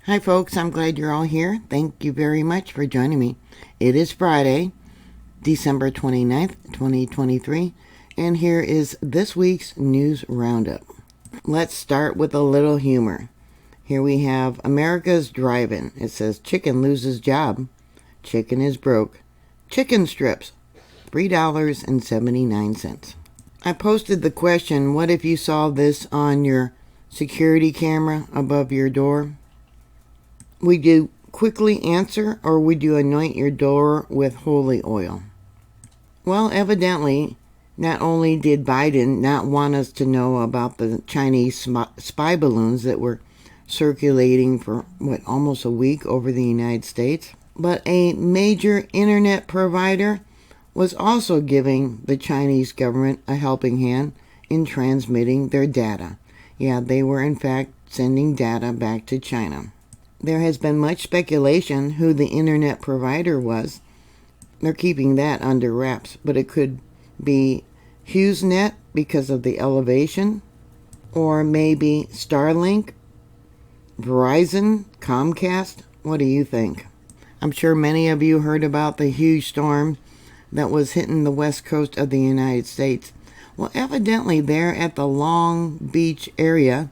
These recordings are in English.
Hi folks, I'm glad you're all here. Thank you very much for joining me. It is Friday, December 29th, 2023, and here is this week's news roundup. Let's start with a little humor. Here we have America's Drive-In. It says chicken loses job. Chicken is broke. Chicken strips, $3.79. I posted the question, what if you saw this on your security camera above your door? Would you quickly answer, or would you anoint your door with holy oil? Well, evidently, not only did Biden not want us to know about the Chinese spy balloons that were circulating for, almost a week over the United States, but a major internet provider was also giving the Chinese government a helping hand in transmitting their data. Yeah, they were in fact sending data back to China. There has been much speculation who the internet provider was. They're keeping that under wraps, but it could be HughesNet because of the elevation, or maybe Starlink, Verizon, Comcast. What do you think? I'm sure many of you heard about the huge storm that was hitting the west coast of the United States. Well, evidently there at the Long Beach area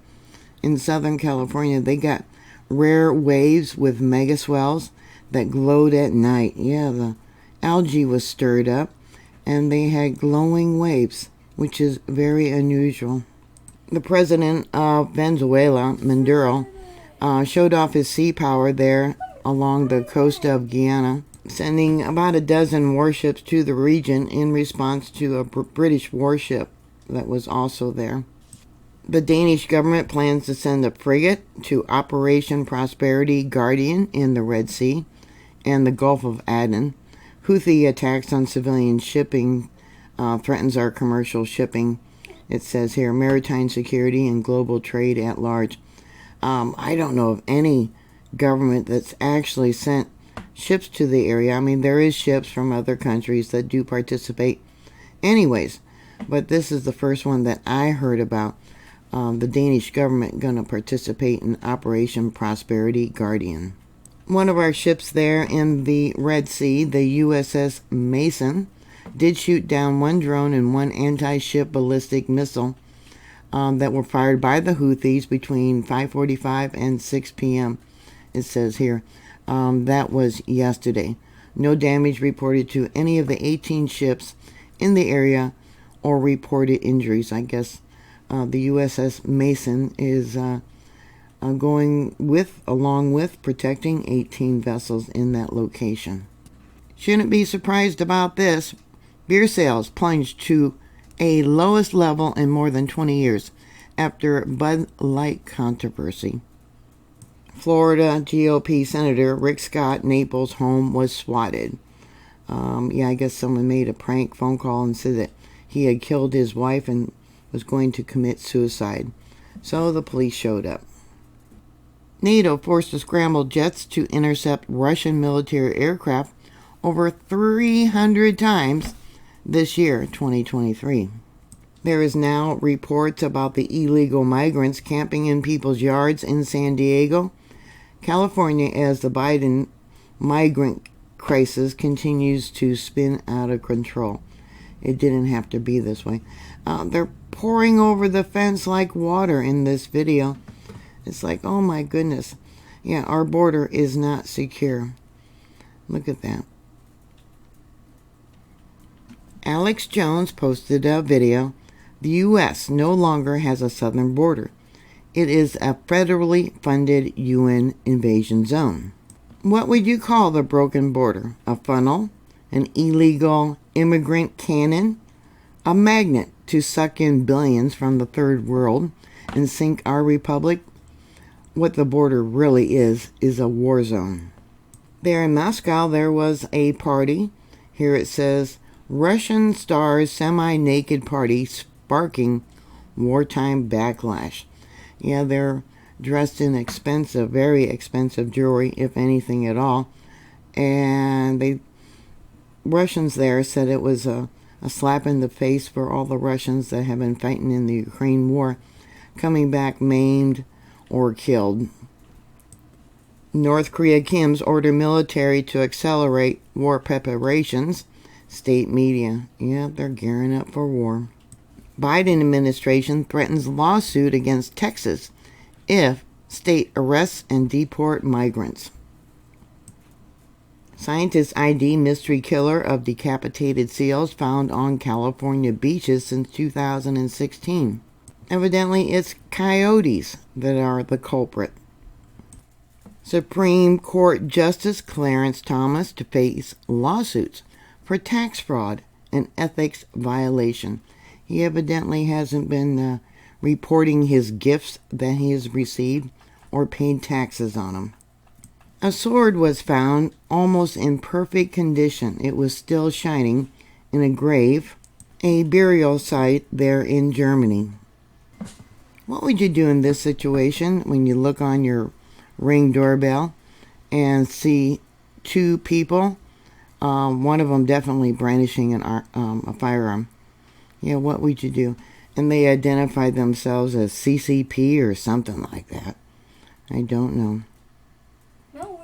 in Southern California, they got rare waves with mega swells that glowed at night. Yeah, the algae was stirred up and they had glowing waves, which is very unusual. The president of Venezuela, Maduro, showed off his sea power there along the coast of Guyana, sending about a dozen warships to the region in response to a British warship that was also there. The Danish government plans to send a frigate to Operation Prosperity Guardian in the Red Sea and the Gulf of Aden. Houthi attacks on civilian shipping threatens our commercial shipping. It says here, maritime security and global trade at large. I don't know of any government that's actually sent ships to the area. I mean, there is ships from other countries that do participate anyways, but this is the first one that I heard about. The Danish government going to participate in Operation Prosperity Guardian. One of our ships there in the Red Sea, the USS Mason, did shoot down one drone and one anti-ship ballistic missile that were fired by the Houthis between 5:45 and 6 p.m. It says here. That was yesterday. No damage reported to any of the 18 ships in the area or reported injuries. I guess the USS Mason is going along with protecting 18 vessels in that location. Shouldn't be surprised about this. Beer sales plunged to a lowest level in more than 20 years after Bud Light controversy. Florida GOP Senator Rick Scott Naples' home was swatted. I guess someone made a prank phone call and said that he had killed his wife and was going to commit suicide. So the police showed up. NATO forced to scramble jets to intercept Russian military aircraft over 300 times this year, 2023. There is now reports about the illegal migrants camping in people's yards in San Diego, California, as the Biden migrant crisis continues to spin out of control. It didn't have to be this way. They're pouring over the fence like water in this video. It's like, oh my goodness. Yeah, our border is not secure. Look at that. Alex Jones posted a video. The U.S. no longer has a southern border. It is a federally funded UN invasion zone. What would you call the broken border? A funnel? An illegal immigrant cannon? A magnet to suck in billions from the third world and sink our republic? What the border really is a war zone. There in Moscow, there was a party. Here it says, Russian stars semi-naked party sparking wartime backlash. Yeah, they're dressed in expensive, very expensive jewelry, if anything at all. And Russians there said it was a slap in the face for all the Russians that have been fighting in the Ukraine war, coming back maimed or killed. North Korea Kim's order military to accelerate war preparations. State media. Yeah, they're gearing up for war. Biden administration threatens lawsuit against Texas if state arrests and deport migrants. Scientists ID mystery killer of decapitated seals found on California beaches since 2016. Evidently, it's coyotes that are the culprit. Supreme Court Justice Clarence Thomas to face lawsuits for tax fraud and ethics violation. He evidently hasn't been reporting his gifts that he has received or paid taxes on them. A sword was found almost in perfect condition. It was still shining in a grave, a burial site there in Germany. What would you do in this situation when you look on your Ring doorbell and see two people, one of them definitely brandishing a firearm? Yeah, what would you do? And they identify themselves as CCP or something like that. I don't know. No.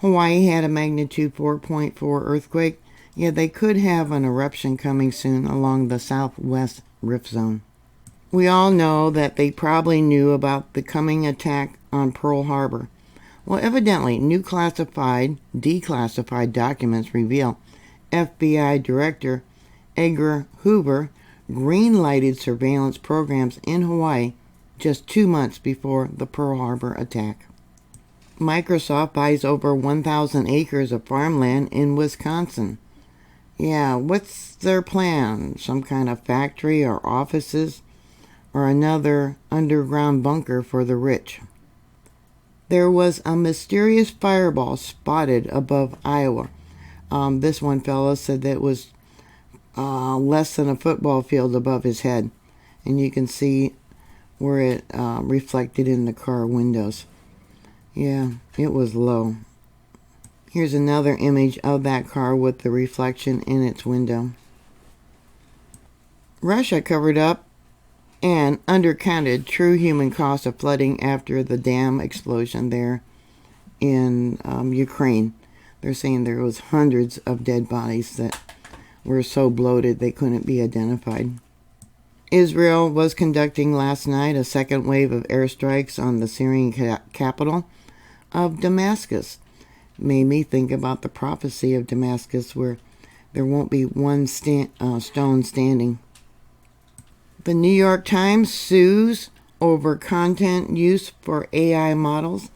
Hawaii had a magnitude 4.4 earthquake. Yeah, they could have an eruption coming soon along the southwest rift zone. We all know that they probably knew about the coming attack on Pearl Harbor. Well, evidently, new declassified documents reveal FBI Director Edgar Hoover green-lighted surveillance programs in Hawaii just 2 months before the Pearl Harbor attack. Microsoft buys over 1,000 acres of farmland in Wisconsin. Yeah, what's their plan? Some kind of factory or offices? Or another underground bunker for the rich? There was a mysterious fireball spotted above Iowa. This one fellow said that it was less than a football field above his head. And you can see where it reflected in the car windows. Yeah, it was low. Here's another image of that car with the reflection in its window. Russia covered up and undercounted true human cost of flooding after the dam explosion there in Ukraine. They're saying there was hundreds of dead bodies that were so bloated they couldn't be identified. Israel was conducting last night a second wave of airstrikes on the Syrian capital of Damascus. Made me think about the prophecy of Damascus where there won't be one stone standing. The New York Times sues over content use for AI models.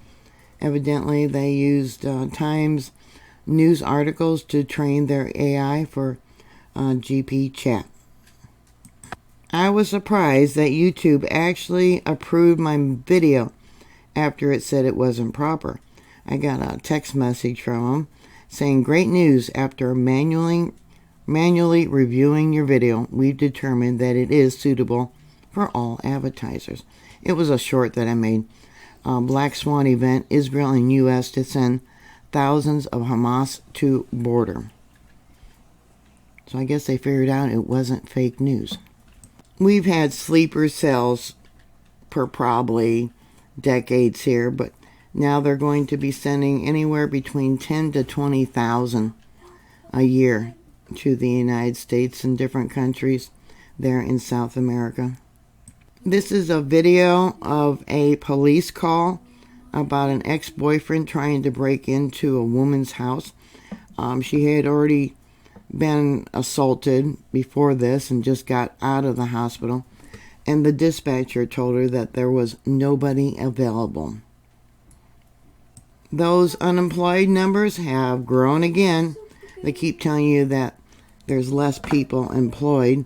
Evidently, they used Times news articles to train their AI for GP chat. I was surprised that YouTube actually approved my video after it said it wasn't proper. I got a text message from them saying, "Great news, after manually reviewing your video, we've determined that it is suitable for all advertisers." It was a short that I made. Black Swan event, Israel and U.S. to send thousands of Hamas to border. So I guess they figured out it wasn't fake news. We've had sleeper cells for probably decades here, but now they're going to be sending anywhere between 10 to 20,000 a year to the United States and different countries there in South America. This is a video of a police call about an ex-boyfriend trying to break into a woman's house. She had already been assaulted before this and just got out of the hospital, and the dispatcher told her that there was nobody available. Those unemployed numbers have grown again. They keep telling you that there's less people employed.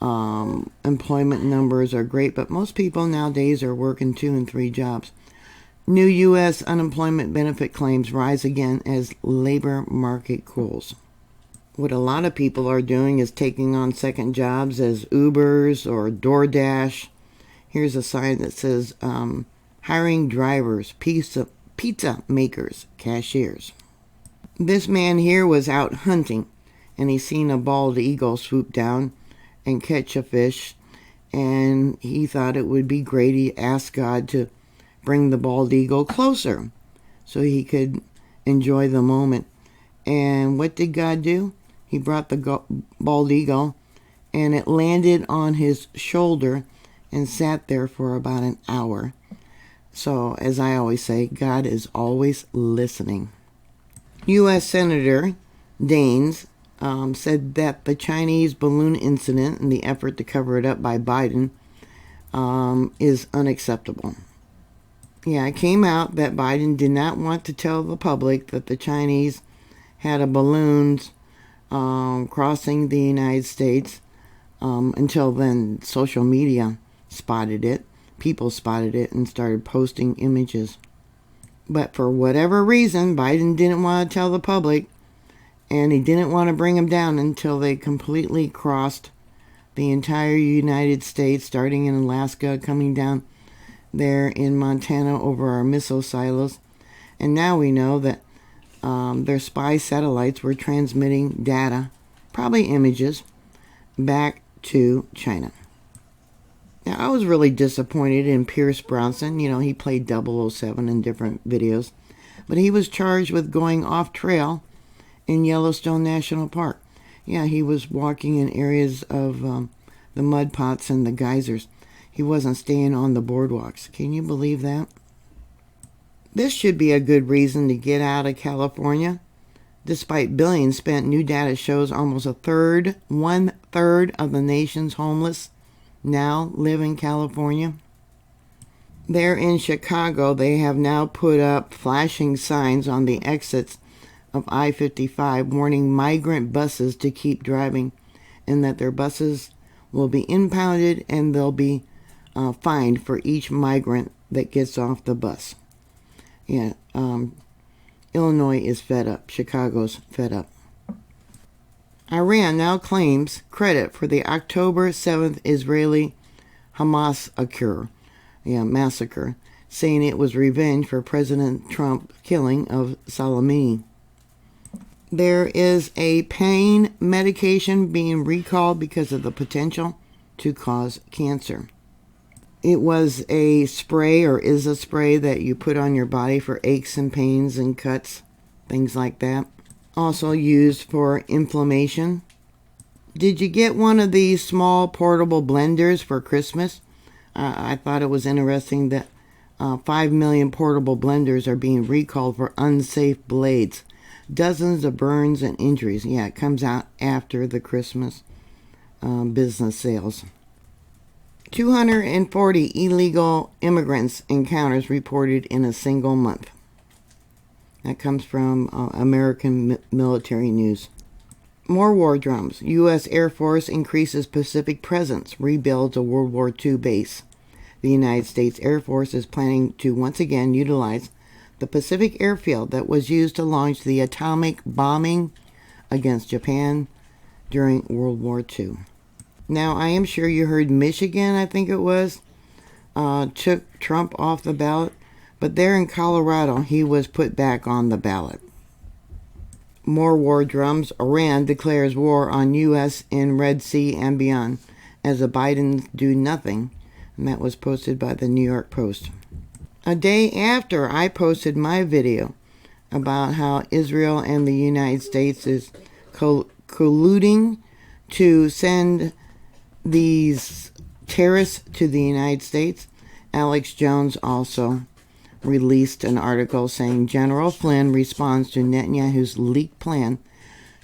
Employment numbers are great, but most people nowadays are working 2 and 3 jobs. New U.S. unemployment benefit claims rise again as labor market cools. What a lot of people are doing is taking on second jobs as Ubers or DoorDash. Here's a sign that says hiring drivers, pizza makers, cashiers. This man here was out hunting, and he seen a bald eagle swoop down and catch a fish, and he thought it would be great. He asked God to bring the bald eagle closer. so he could enjoy the moment. And what did God do? He brought the bald eagle, and it landed on his shoulder and sat there for about an hour. So, as I always say, God is always listening. U.S. Senator Daines said that the Chinese balloon incident and the effort to cover it up by Biden is unacceptable. Yeah, it came out that Biden did not want to tell the public that the Chinese had a balloon crossing the United States. Until then, social media spotted it. People spotted it and started posting images. But for whatever reason, Biden didn't want to tell the public, and he didn't want to bring them down until they completely crossed the entire United States, starting in Alaska, coming down there in Montana over our missile silos. And now we know that their spy satellites were transmitting data, probably images, back to China. Now, I was really disappointed in Pierce Brosnan. You know, he played 007 in different videos. But he was charged with going off trail in Yellowstone National Park. Yeah, he was walking in areas of the mud pots and the geysers. He wasn't staying on the boardwalks. Can you believe that? This should be a good reason to get out of California. Despite billions spent, new data shows almost one-third of the nation's homeless now live in California. There in Chicago, they have now put up flashing signs on the exits of I-55 warning migrant buses to keep driving, and that their buses will be impounded and they'll be fined for each migrant that gets off the bus. Yeah, Illinois is fed up. Chicago's fed up. Iran now claims credit for the October 7th Israeli Hamas massacre, saying it was revenge for President Trump's killing of Soleimani. There is a pain medication being recalled because of the potential to cause cancer. It was a spray, or is a spray, that you put on your body for aches and pains and cuts, things like that. Also used for inflammation. Did you get one of these small portable blenders for Christmas? I thought it was interesting that 5 million portable blenders are being recalled for unsafe blades. Dozens of burns and injuries. Yeah, it comes out after the Christmas business sales. 240 illegal immigrants encounters reported in a single month. That comes from American Military News. More war drums. U.S. Air Force increases Pacific presence, rebuilds a World War II base. The United States Air Force is planning to once again utilize the Pacific airfield that was used to launch the atomic bombing against Japan during World War II. Now, I am sure you heard Michigan, I think it was, took Trump off the ballot. But there in Colorado, he was put back on the ballot. More war drums. Iran declares war on U.S. in Red Sea and beyond as the Bidens do nothing. And that was posted by the New York Post. A day after I posted my video about how Israel and the United States is colluding to send these terrorists to the United States, Alex Jones also released an article saying General Flynn responds to Netanyahu's leaked plan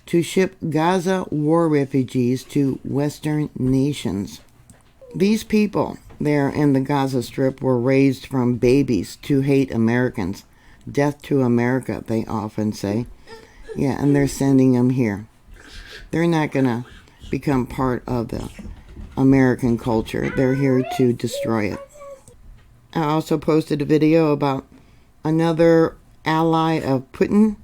to ship Gaza war refugees to Western nations. These people there in the Gaza Strip were raised from babies to hate Americans. Death to America, they often say. Yeah, and they're sending them here. They're not going to become part of the American culture. They're here to destroy it. I also posted a video about another ally of Putin,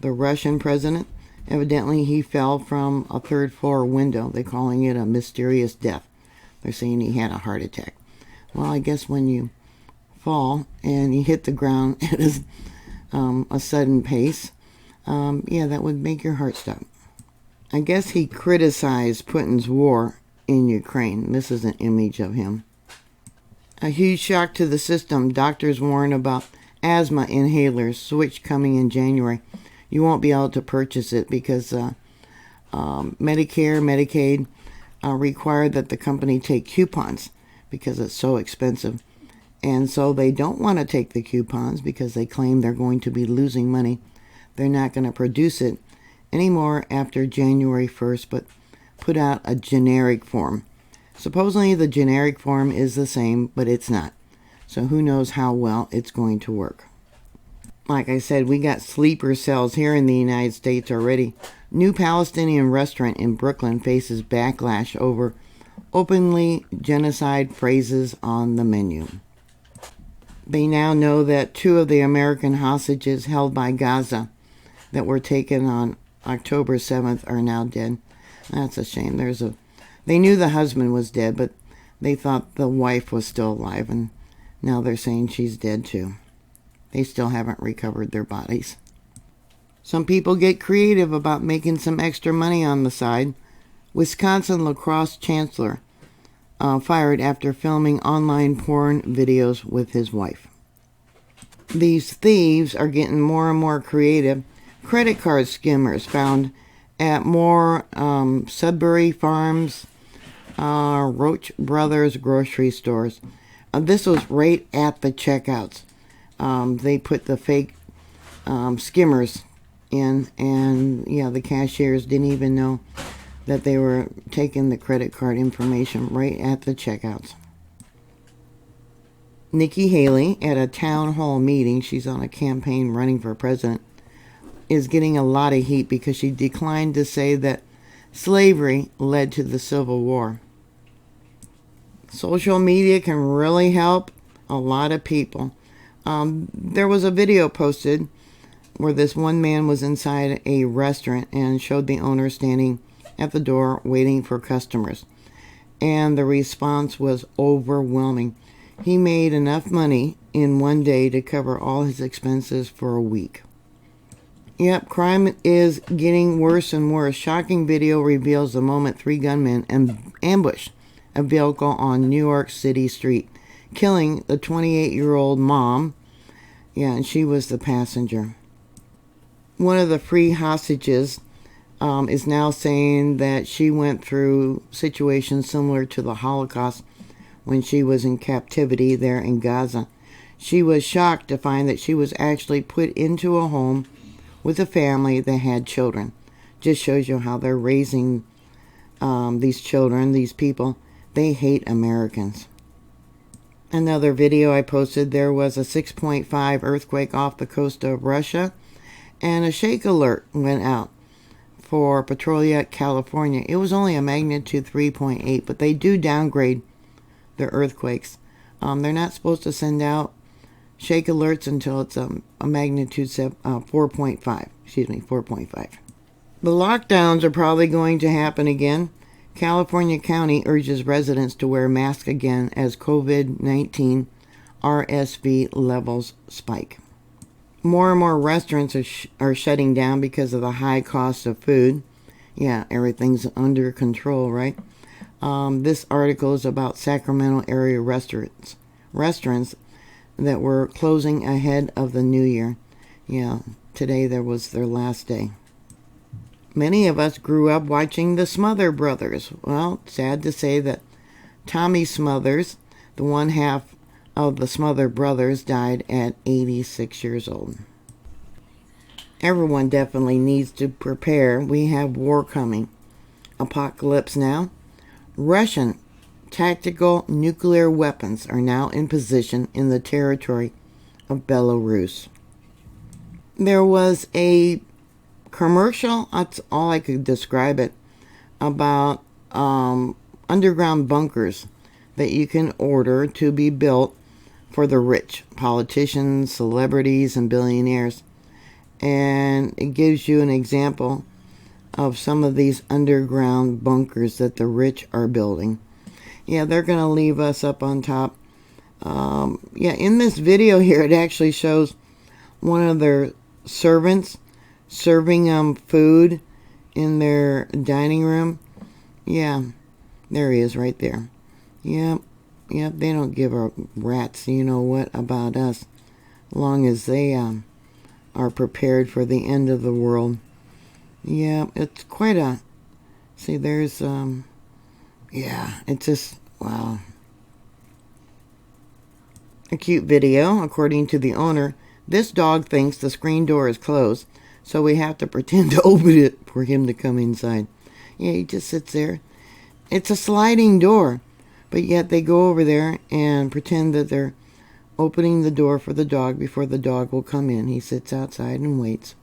the Russian president. Evidently, he fell from a third-floor window. They're calling it a mysterious death. They're saying he had a heart attack. Well, I guess when you fall and you hit the ground at a sudden pace, that would make your heart stop. I guess he criticized Putin's war in Ukraine. This is an image of him. A huge shock to the system. Doctors warn about asthma inhalers switch coming in January. You won't be able to purchase it because Medicare, Medicaid require that the company take coupons because it's so expensive. And so they don't want to take the coupons because they claim they're going to be losing money. They're not going to produce it anymore after January 1st, but put out a generic form. Supposedly the generic form is the same, but it's not. So who knows how well it's going to work. Like I said, we got sleeper cells here in the United States already. New Palestinian restaurant in Brooklyn faces backlash over openly genocide phrases on the menu. They now know that 2 of the American hostages held by Gaza that were taken on October 7th are now dead. That's a shame. They knew the husband was dead, but they thought the wife was still alive, and now they're saying she's dead too. They still haven't recovered their bodies. Some people get creative about making some extra money on the side. Wisconsin lacrosse chancellor fired after filming online porn videos with his wife. These thieves are getting more and more creative. Credit card skimmers found at more Sudbury Farms, Roach Brothers grocery stores. This was right at the checkouts. They put the fake skimmers in, and the cashiers didn't even know that they were taking the credit card information right at the checkouts. Nikki Haley, at a town hall meeting, she's on a campaign running for president, is getting a lot of heat because she declined to say that slavery led to the Civil War. Social media can really help a lot of people. There was a video posted where this one man was inside a restaurant and showed the owner standing at the door waiting for customers. And the response was overwhelming. He made enough money in one day to cover all his expenses for a week. Yep, crime is getting worse and worse. Shocking video reveals the moment 3 gunmen ambushed a vehicle on New York City street, killing the 28-year-old mom. And she was the passenger. One of the free hostages is now saying that she went through situations similar to the Holocaust when she was in captivity there in Gaza. She was shocked to find that she was actually put into a home with a family that had children. Just shows you how they're raising these children, these people. They hate Americans. Another video I posted, there was a 6.5 earthquake off the coast of Russia, and a shake alert went out for Petrolia, California. It was only a magnitude 3.8, but they do downgrade their earthquakes. They're not supposed to send out shake alerts until it's a magnitude 4.5. Excuse me, 4.5. The lockdowns are probably going to happen again. California County urges residents to wear masks again as COVID-19 RSV levels spike. More and more restaurants are shutting down because of the high cost of food. Yeah, everything's under control, right? This article is about Sacramento area restaurants that were closing ahead of the new year. Yeah, today there was their last day. Many of us grew up watching the Smother Brothers. Well, sad to say that Tommy Smothers, the one half of the Smother Brothers, died at 86 years old. Everyone definitely needs to prepare. We have war coming. Apocalypse now. Russian tactical nuclear weapons are now in position in the territory of Belarus. There was a commercial, that's all I could describe it, about underground bunkers that you can order to be built for the rich, politicians, celebrities, and billionaires. And it gives you an example of some of these underground bunkers that the rich are building. Yeah, they're going to leave us up on top. In this video here, it actually shows one of their servants serving them food in their dining room. Yeah, there he is right there. Yep, they don't give a rat's you know what about us. long as they are prepared for the end of the world. Yeah, it's quite a... See, there's... Yeah, it's just... Wow. A cute video. According to the owner, this dog thinks the screen door is closed, so we have to pretend to open it for him to come inside. Yeah, he just sits there. It's a sliding door, but yet they go over there and pretend that they're opening the door for the dog before the dog will come in. He sits outside and waits.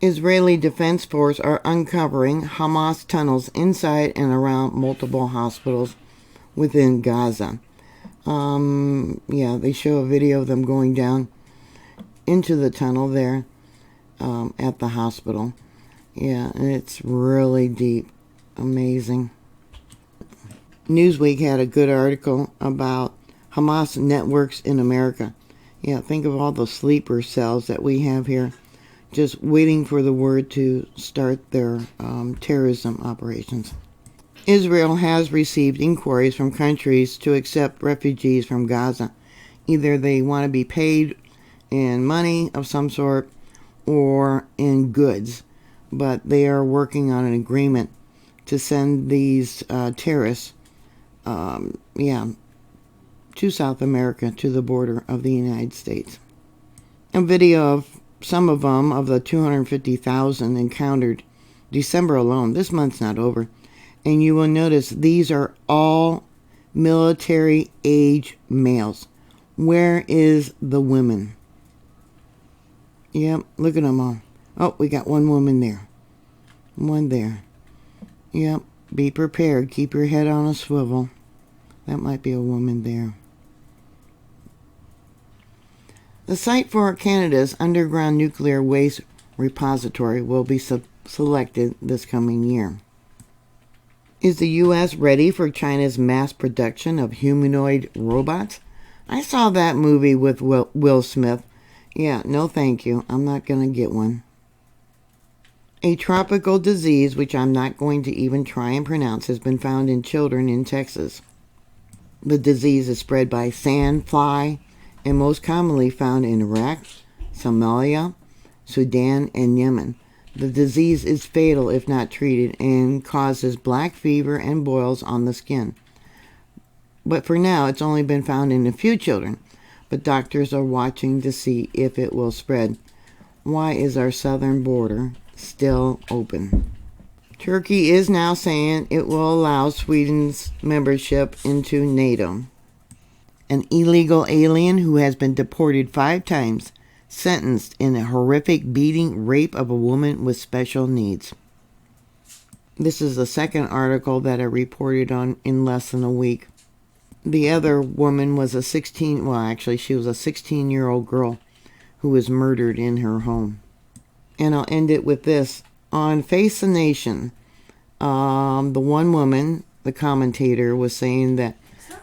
Israeli Defense Force are uncovering Hamas tunnels inside and around multiple hospitals within Gaza. Yeah, they show a video of them going down into the tunnel there at the hospital. Yeah, and it's really deep. Amazing. Newsweek had a good article about Hamas networks in America. Yeah, think of all the sleeper cells that we have here, just waiting for the word to start their terrorism operations. Israel has received inquiries from countries to accept refugees from Gaza. Either they want to be paid in money of some sort or in goods, but they are working on an agreement to send these terrorists to South America, to the border of the United States. A video of some of them, of the 250,000 encountered December alone. This month's not over. And you will notice these are all military age males. Where is the women? Yep, look at them all. Oh, we got one woman there. One there. Yep, be prepared. Keep your head on a swivel. That might be a woman there. The site for Canada's underground nuclear waste repository will be selected this coming year. Is the U.S. ready for China's mass production of humanoid robots? I saw that movie with Will Smith. Yeah, no thank you. I'm not going to get one. A tropical disease, which I'm not going to even try and pronounce, has been found in children in Texas. The disease is spread by sand fly and most commonly found in Iraq, Somalia, Sudan, and Yemen. The disease is fatal if not treated and causes black fever and boils on the skin. But for now, it's only been found in a few children, but doctors are watching to see if it will spread. Why is our southern border still open? Turkey is now saying it will allow Sweden's membership into NATO. An illegal alien who has been deported 5 times, sentenced in a horrific beating rape of a woman with special needs. This is the second article that I reported on in less than a week. The other woman was she was a 16-year-old girl who was murdered in her home. And I'll end it with this. On Face the Nation, the one woman, the commentator, was saying that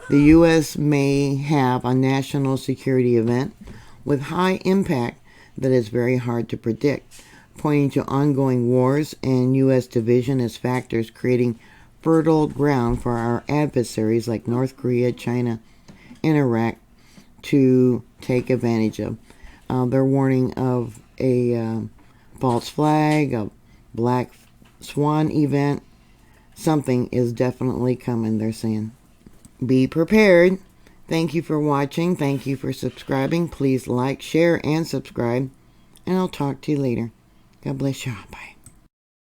the U.S. may have a national security event with high impact that is very hard to predict, pointing to ongoing wars and U.S. division as factors creating fertile ground for our adversaries like North Korea, China, and Iraq to take advantage of. They're warning of a false flag, a black swan event. Something is definitely coming, they're saying. Be prepared. Thank you for watching. Thank you for subscribing. Please like, share, and subscribe. And I'll talk to you later. God bless you all. Bye.